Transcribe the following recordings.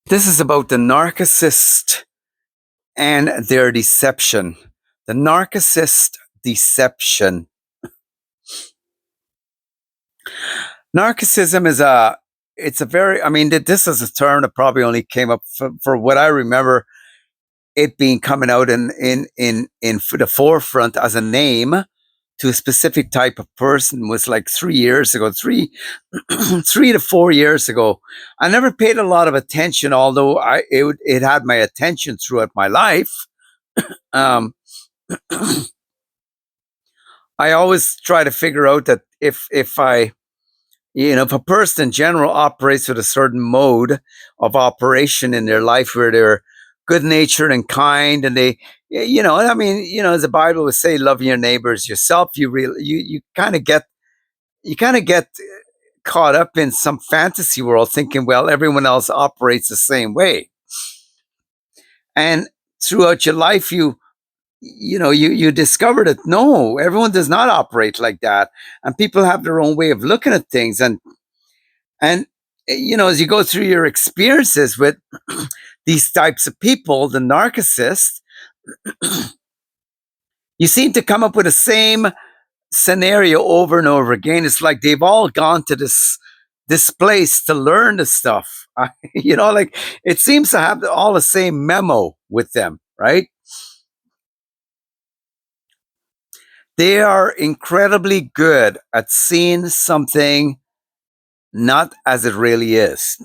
This is about the narcissist and their deception. The narcissist deception. Narcissism is it's a very, I mean, this is a term that probably only came up for what I remember it being coming out in the forefront as a name to a specific type of person was like 3 years ago, 3 to 4 years ago. I never paid a lot of attention, although it had my attention throughout my life. Um, I always try to figure out that if a person in general operates with a certain mode of operation in their life where they're good natured and kind, and they, as the Bible would say, love your neighbors yourself. You kind of get caught up in some fantasy world thinking, well, everyone else operates the same way. And throughout your life, you discover that no, everyone does not operate like that. And people have their own way of looking at things. And as you go through your experiences with these types of people, the narcissists, you seem to come up with the same scenario over and over again. It's like they've all gone to this place to learn the stuff. Like it seems to have all the same memo with them, right? They are incredibly good at seeing something not as it really is.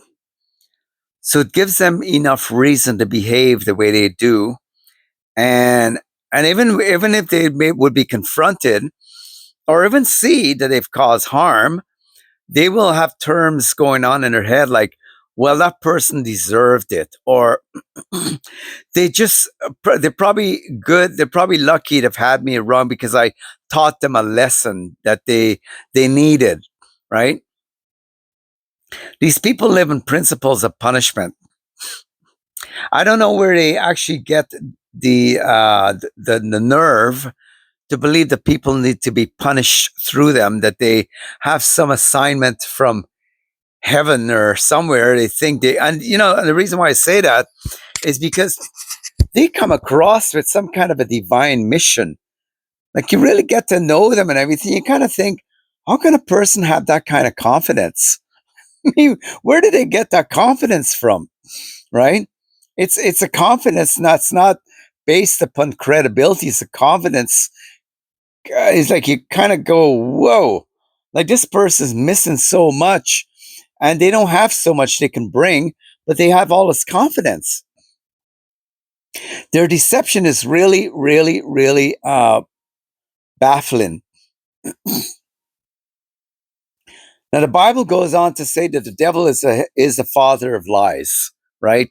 So it gives them enough reason to behave the way they do. And even if they would be confronted or even see that they've caused harm, they will have terms going on in their head like, well, that person deserved it. Or they're probably good. They're probably lucky to have had me around because I taught them a lesson that they needed, right? These people live in principles of punishment. I don't know where they actually get the nerve to believe that people need to be punished through them, that they have some assignment from heaven or somewhere. They think and the reason why I say that is because they come across with some kind of a divine mission. Like you really get to know them and everything. You kind of think, how can a person have that kind of confidence? I mean, where did they get that confidence from? Right? It's a confidence that's not based upon credibility. It's a confidence. It's like you kind of go, whoa, like this person's missing so much, and they don't have so much they can bring, but they have all this confidence. Their deception is really, really, really baffling. Now, the Bible goes on to say that the devil is the father of lies, right?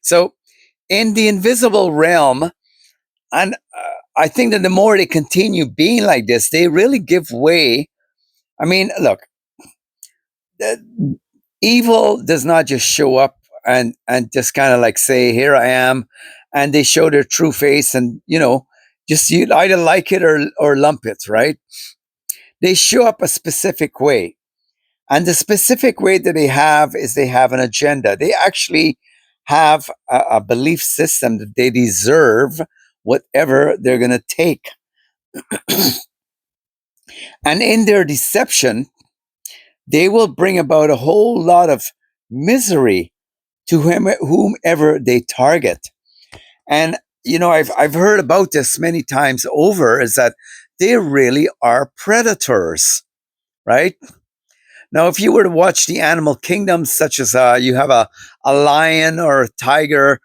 So, in the invisible realm, and I think that the more they continue being like this, they really give way. I mean, look, evil does not just show up and just kind of like say, "Here I am," and they show their true face, and just you either like it or lump it, right? They show up a specific way. And the specific way that they have is they have an agenda. They actually have a belief system that they deserve whatever they're going to take. And in their deception, they will bring about a whole lot of misery to whomever they target. And, I've heard about this many times over, is that they really are predators, right? Now, if you were to watch the animal kingdom, such as you have a lion or a tiger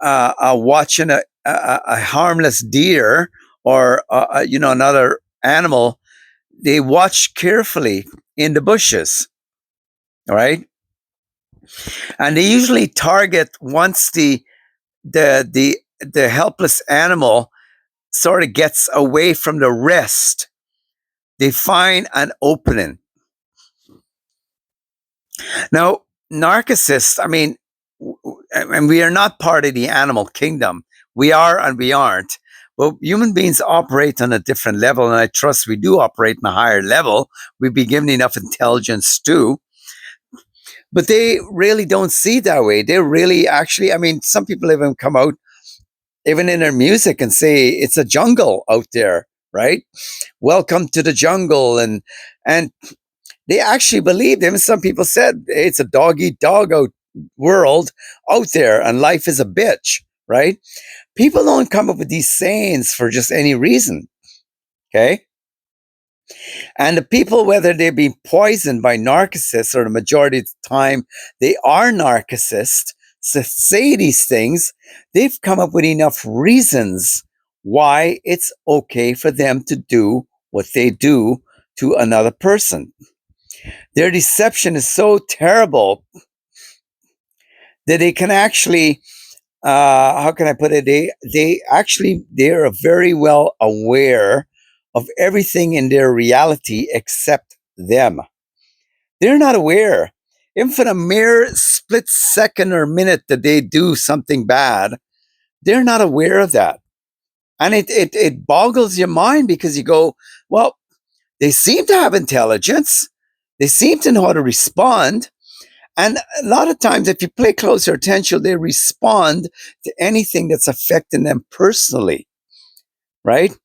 watching a harmless deer or another animal, they watch carefully in the bushes, all right? And they usually target once the helpless animal sort of gets away from the rest. They find an opening. Now, narcissists, I mean, and we are not part of the animal kingdom. We are and we aren't. But human beings operate on a different level, and I trust we do operate on a higher level. We've been given enough intelligence too. But they really don't see it that way. They really actually, I mean, some people even come out, even in their music, and say it's a jungle out there, right? Welcome to the jungle. And they actually believe them. Some people said it's a dog eat dog out world out there and life is a bitch, right? People don't come up with these sayings for just any reason. Okay. And the people, whether they be poisoned by narcissists or the majority of the time they are narcissists, to say these things, they've come up with enough reasons why it's okay for them to do what they do to another person. Their deception is so terrible that they can actually, how can I put it? They are very well aware of everything in their reality except them. They're not aware. Even for a mere split second or minute that they do something bad, they're not aware of that. And it boggles your mind because you go, well, they seem to have intelligence. They seem to know how to respond. And a lot of times, if you pay closer attention, they respond to anything that's affecting them personally, right?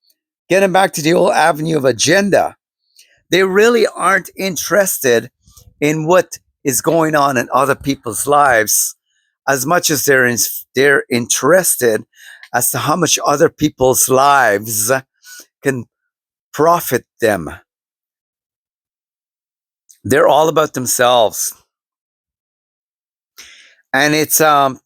Getting back to the old avenue of agenda, they really aren't interested in what is going on in other people's lives as much as they're interested as to how much other people's lives can profit them. They're all about themselves. And it's a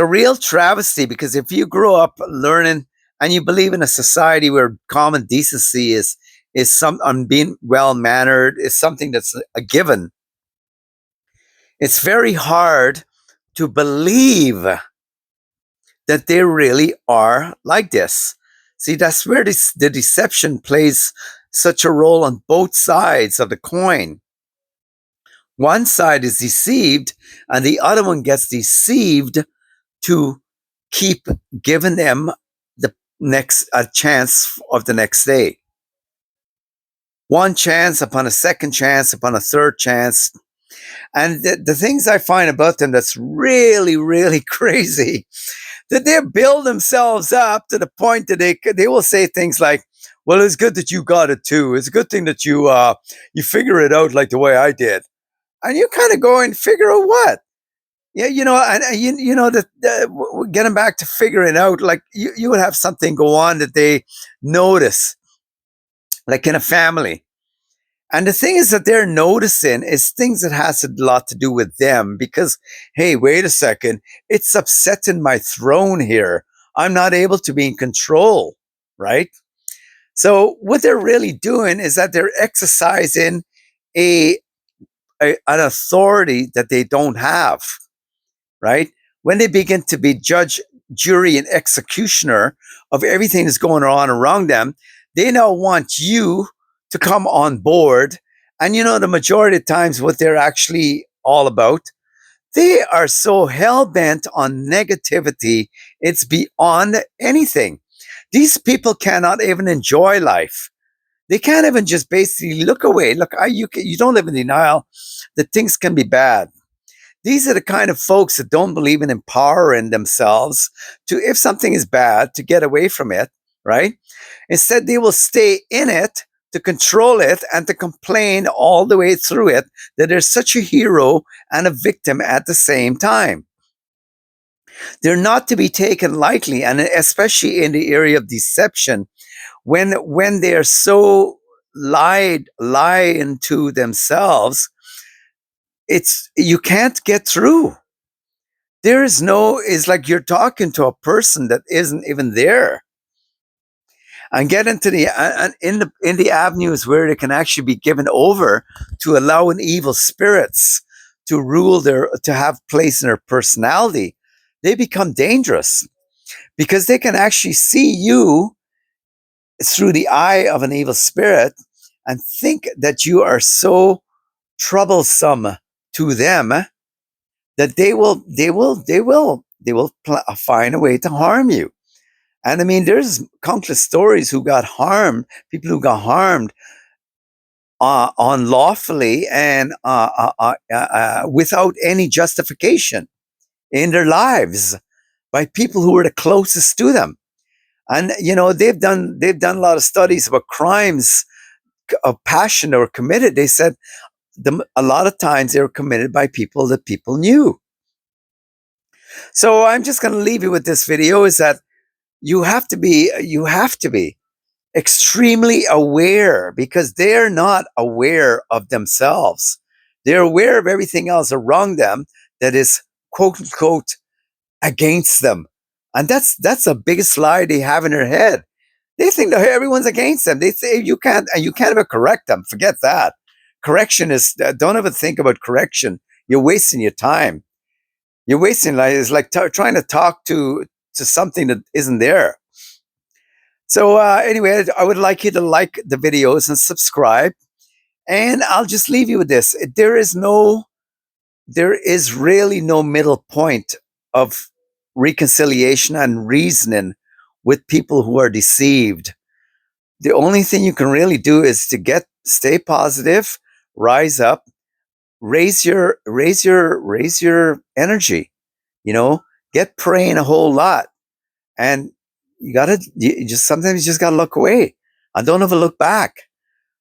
real travesty because if you grow up learning and you believe in a society where common decency is some on being well mannered is something that's a given, it's very hard to believe that they really are like this. See, that's where the deception plays such a role on both sides of the coin. One side is deceived, and the other one gets deceived to keep giving them the next a chance of the next day. One chance upon a second chance upon a third chance. And the things I find about them that's really, really crazy, that they build themselves up to the point that they will say things like, well, it's good that you got it too. It's a good thing that you figure it out like the way I did. And you kind of go and figure out what? Yeah, and you know that getting back to figuring out, like you would have something go on that they notice, like in a family. And the thing is that they're noticing is things that has a lot to do with them because, hey, wait a second, it's upsetting my throne here. I'm not able to be in control, right? So what they're really doing is that they're exercising a an authority that they don't have, right? When they begin to be judge, jury, and executioner of everything that's going on around them, they now want you to come on board. And the majority of times, what they're actually all about, they are so hell bent on negativity, it's beyond anything. These people cannot even enjoy life. They can't even just basically look away. Look, you don't live in denial that things can be bad. These are the kind of folks that don't believe in empowering themselves to, if something is bad, to get away from it, right? Instead, they will stay in it to control it and to complain all the way through it that they're such a hero and a victim at the same time. They're not to be taken lightly, and especially in the area of deception, when they're so lying to themselves, it's you can't get through. It's like you're talking to a person that isn't even there. And get into the and in the avenues where they can actually be given over to allowing evil spirits to rule to have place in their personality, they become dangerous because they can actually see you through the eye of an evil spirit and think that you are so troublesome to them that they will find a way to harm you. And I mean, there's countless stories who got harmed, people who got harmed unlawfully and without any justification in their lives by people who were the closest to them. And they've done a lot of studies about crimes of passion that were committed. They said a lot of times they were committed by people that people knew. So I'm just going to leave you with this video: is that you have to be extremely aware, because they're not aware of themselves. They're aware of everything else around them that is quote unquote against them. And that's the biggest lie they have in their head. They think that everyone's against them. They say you can't even correct them. Forget that. Correction is don't ever think about correction. You're wasting your time. You're wasting life. It's like trying to talk to something that isn't there. So anyway, I would like you to like the videos and subscribe. And I'll just leave you with this: there is really no middle point of reconciliation and reasoning with people who are deceived. The only thing you can really do is to stay positive, rise up, raise your energy. You know, get praying a whole lot, and sometimes you just gotta look away and don't ever look back.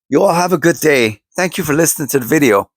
You all have a good day. Thank you for listening to the video.